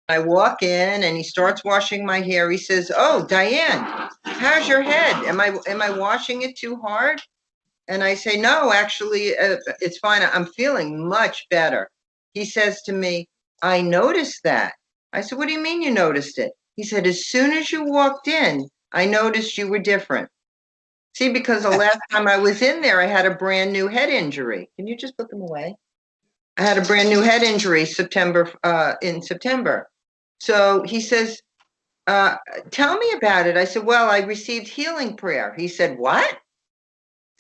I walk in and he starts washing my hair. He says, "Oh, Diane, how's your head? Am I washing it too hard?" And I say, "No, actually, it's fine. I'm feeling much better." He says to me, "I noticed that." I said, "What do you mean you noticed it?" He said, "As soon as you walked in, I noticed you were different." See, because the last time I was in there, I had a brand new head injury. Can you just put them away? I had a brand new head injury in September. So he says, uh, "Tell me about it." I said, "Well, I received healing prayer." He said, "What?"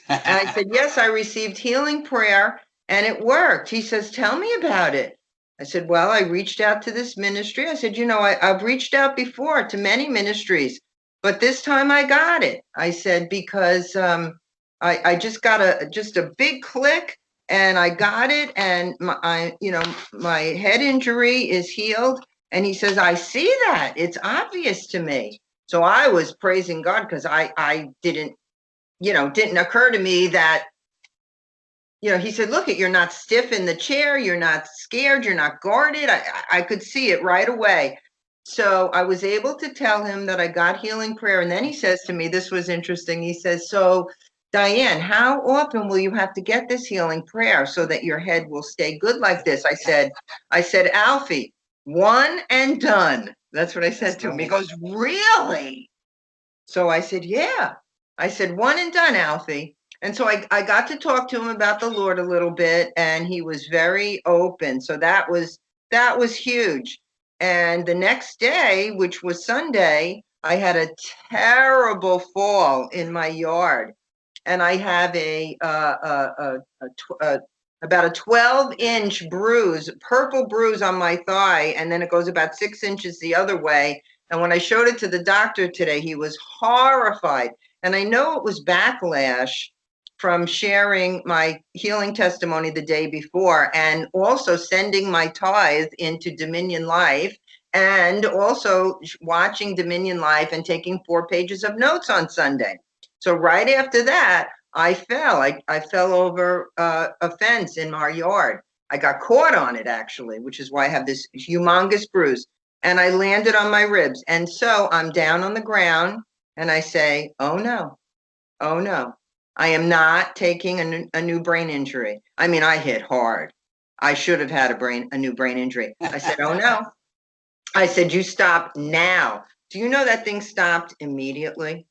And I said, "Yes, I received healing prayer and it worked." He says, "Tell me about it." I said, "Well, I reached out to this ministry." I said, I've reached out before to many ministries, but this time I got it." I said, "Because I just got just a big click and I got it and my head injury is healed." And he says, "I see that. It's obvious to me." So I was praising God because I didn't occur to me that, he said, "Look, you're not stiff in the chair. You're not scared. You're not guarded." I could see it right away. So I was able to tell him that I got healing prayer. And then he says to me, this was interesting. He says, "So, Diane, how often will you have to get this healing prayer so that your head will stay good like this?" I said, "Alfie, one and done." That's what I said to him. He goes, "Really?" So I said, "Yeah." I said, "One and done, Alfie." And so I got to talk to him about the Lord a little bit, and he was very open. So that was huge. And the next day, which was Sunday, I had a terrible fall in my yard, and I have about a 12-inch bruise, purple bruise on my thigh, and then it goes about 6 inches the other way. And when I showed it to the doctor today, he was horrified. And I know it was backlash from sharing my healing testimony the day before and also sending my tithe into Dominion Life and also watching Dominion Life and taking 4 pages of notes on Sunday. So right after that, I fell. I fell over a fence in our yard. I got caught on it, actually, which is why I have this humongous bruise. And I landed on my ribs. And so I'm down on the ground and I say, "Oh no, oh no. I am not taking a new brain injury." I mean, I hit hard. I should have had a new brain injury. I said, "Oh no." I said, "You stop now." Do you know that thing stopped immediately?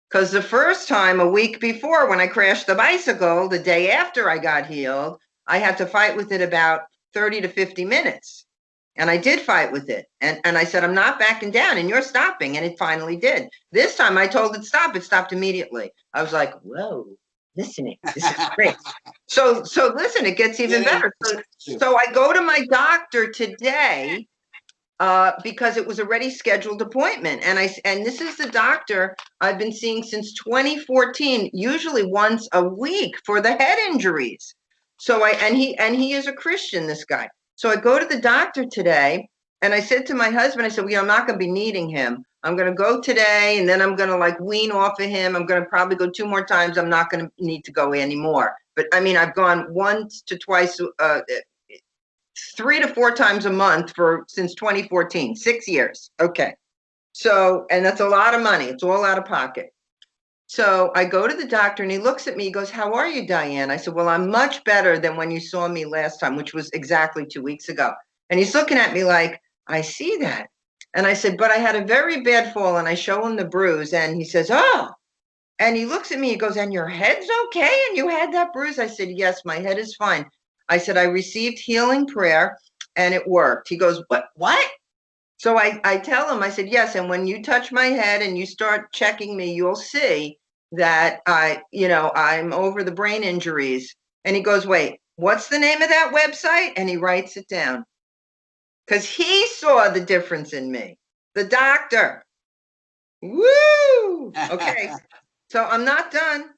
Because the first time, a week before, when I crashed the bicycle, the day after I got healed, I had to fight with it about 30 to 50 minutes. And I did fight with it. And I said, "I'm not backing down and you're stopping." And it finally did. This time I told it stop. It stopped immediately. I was like, whoa, listening. This is great. So listen, it gets even better. So I go to my doctor today because it was already scheduled appointment. And this is the doctor I've been seeing since 2014, usually once a week for the head injuries. So he is a Christian, this guy. So I go to the doctor today and I said to my husband, I said, "Well, I'm not going to be needing him. I'm going to go today and then I'm going to like wean off of him. I'm going to probably go 2 more times. I'm not going to need to go anymore." But I mean, I've gone once to twice 3 to 4 times a month since 2014, 6 years. Okay. So, and that's a lot of money. It's all out of pocket. So I go to the doctor and he looks at me. He goes, "How are you, Diane?" I said, "Well, I'm much better than when you saw me last time, which was exactly 2 weeks ago." And he's looking at me like, "I see that." And I said, "But I had a very bad fall." And I show him the bruise and he says, "Oh." And he looks at me, he goes, "And your head's okay? And you had that bruise?" I said, "Yes, my head is fine." I said, "I received healing prayer and it worked." He goes, What? So I tell him, I said, "Yes. And when you touch my head and you start checking me, you'll see that I'm over the brain injuries." And he goes, "Wait, what's the name of that website?" And he writes it down because he saw the difference in me, the doctor. Woo! Okay. So I'm not done.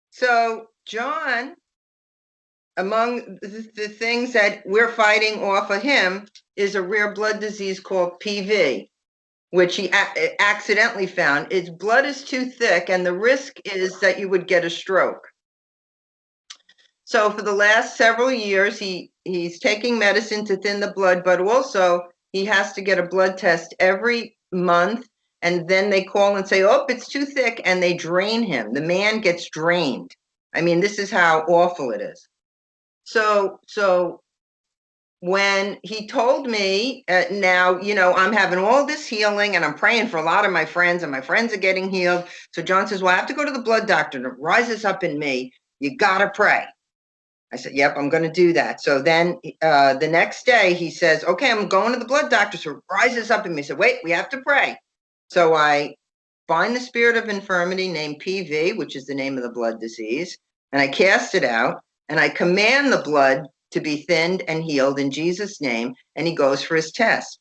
So, John, among the things that we're fighting off of him is a rare blood disease called PV, which he accidentally found. His blood is too thick, and the risk is that you would get a stroke. So, for the last several years, he's taking medicine to thin the blood, but also he has to get a blood test every month. And then they call and say, oh, it's too thick. And they drain him. The man gets drained. I mean, this is how awful it is. So when he told me, now, I'm having all this healing and I'm praying for a lot of my friends and my friends are getting healed. So John says, well, I have to go to the blood doctor, and it rises up in me. You got to pray. I said, yep, I'm going to do that. So then the next day he says, okay, I'm going to the blood doctor. So it rises up in me. I said, wait, we have to pray. So I bind the spirit of infirmity named PV, which is the name of the blood disease, and I cast it out, and I command the blood to be thinned and healed in Jesus' name, and he goes for his test.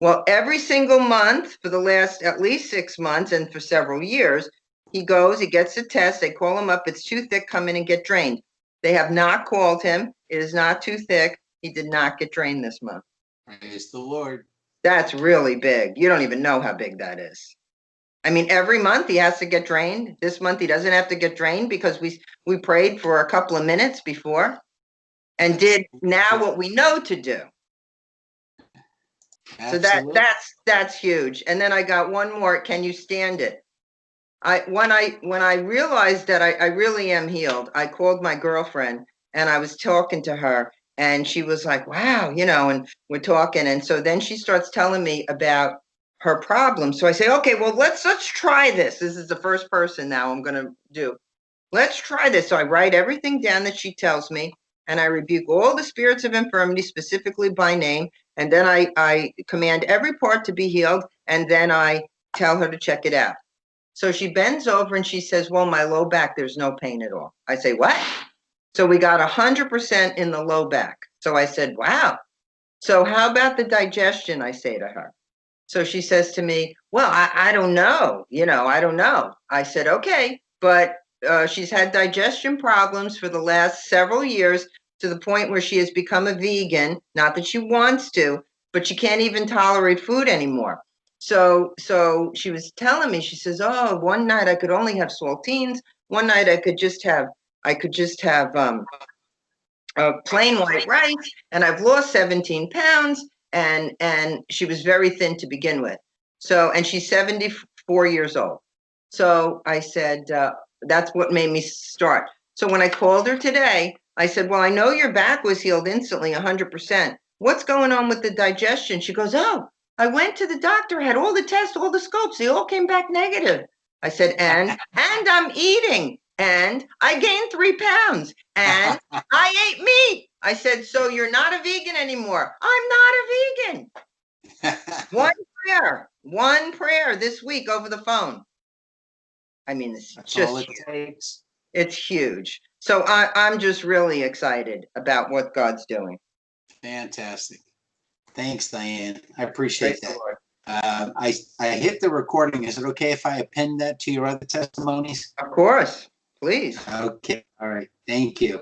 Well, every single month for the last at least 6 months and for several years, he goes, he gets a test, they call him up, it's too thick, come in and get drained. They have not called him, it is not too thick, he did not get drained this month. Praise the Lord. That's really big. You don't even know how big that is. I mean, every month he has to get drained. This month he doesn't have to get drained because we prayed for a couple of minutes before and did now what we know to do. Absolutely. So that's huge. And then I got one more. Can you stand it? When I realized that I really am healed, I called my girlfriend and I was talking to her, and she was like, wow, and we're talking. And so then she starts telling me about her problem. So I say, okay, well, let's try this. This is the first person now I'm going to do. Let's try this. So I write everything down that she tells me, and I rebuke all the spirits of infirmity specifically by name. And then I command every part to be healed. And then I tell her to check it out. So she bends over and she says, well, my low back, there's no pain at all. I say, what? So we got 100% in the low back. So I said, wow. So how about the digestion? I say to her. So she says to me, well, I don't know. I don't know. I said, okay, but she's had digestion problems for the last several years to the point where she has become a vegan. Not that she wants to, but she can't even tolerate food anymore. So she was telling me, she says, oh, one night I could only have saltines. One night I could just have plain white rice, and I've lost 17 pounds. And she was very thin to begin with. So, and she's 74 years old. So I said, that's what made me start. So when I called her today, I said, well, I know your back was healed instantly, 100%. What's going on with the digestion? She goes, oh, I went to the doctor, had all the tests, all the scopes, they all came back negative. I said, and I'm eating, and I gained 3 pounds, and I ate meat. I said, so you're not a vegan anymore. I'm not a vegan. One prayer this week over the phone. I mean, it's That's just, all it takes. It's huge. So I'm just really excited about what God's doing. Fantastic. Thanks, Diane. I appreciate Praise that. I hit the recording. Is it okay if I append that to your other testimonies? Of course, please. Okay. All right. Thank you.